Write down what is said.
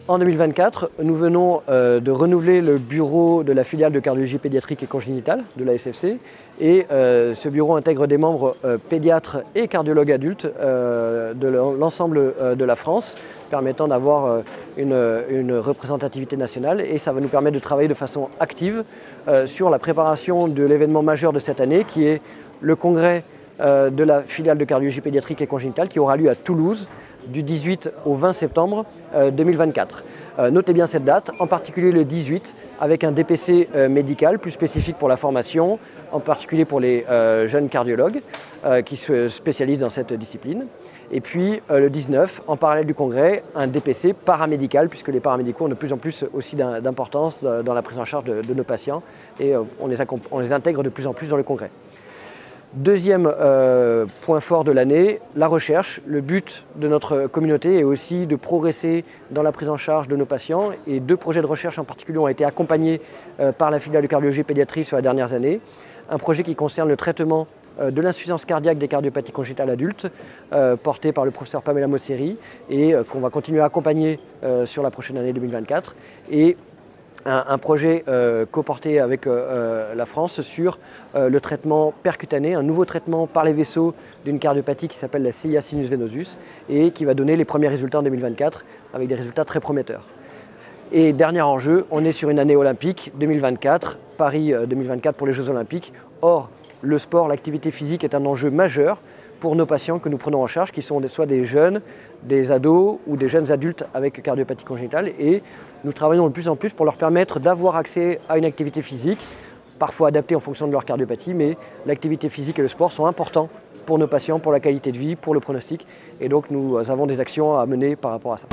En 2024, nous venons de renouveler le bureau de la filiale de cardiologie pédiatrique et congénitale de la SFC. Et ce bureau intègre des membres pédiatres et cardiologues adultes de l'ensemble de la France, permettant d'avoir une représentativité nationale. Et ça va nous permettre de travailler de façon active sur la préparation de l'événement majeur de cette année, qui est le congrès de la filiale de cardiologie pédiatrique et congénitale, qui aura lieu à Toulouse du 18 au 20 septembre 2024. Notez bien cette date, en particulier le 18, avec un DPC médical plus spécifique pour la formation, en particulier pour les jeunes cardiologues qui se spécialisent dans cette discipline. Et puis le 19, en parallèle du congrès, un DPC paramédical, puisque les paramédicaux ont de plus en plus aussi d'importance dans la prise en charge de nos patients, et on les intègre de plus en plus dans le congrès. Deuxième point fort de l'année, la recherche. Le but de notre communauté est aussi de progresser dans la prise en charge de nos patients, et 2 projets de recherche en particulier ont été accompagnés par la filiale de cardiologie pédiatrique sur les dernières années. Un projet qui concerne le traitement de l'insuffisance cardiaque des cardiopathies congénitales adultes, porté par le professeur Pamela Mosseri, et qu'on va continuer à accompagner sur la prochaine année 2024. Et un projet coporté avec la France sur le traitement percutané, un nouveau traitement par les vaisseaux d'une cardiopathie qui s'appelle la CIA sinus venosus et qui va donner les premiers résultats en 2024 avec des résultats très prometteurs. Et dernier enjeu, on est sur une année olympique 2024, Paris 2024 pour les Jeux Olympiques. Or, le sport, l'activité physique est un enjeu majeur pour nos patients que nous prenons en charge, qui sont soit des jeunes, des ados ou des jeunes adultes avec cardiopathie congénitale. Et nous travaillons de plus en plus pour leur permettre d'avoir accès à une activité physique, parfois adaptée en fonction de leur cardiopathie, mais l'activité physique et le sport sont importants pour nos patients, pour la qualité de vie, pour le pronostic. Et donc nous avons des actions à mener par rapport à ça.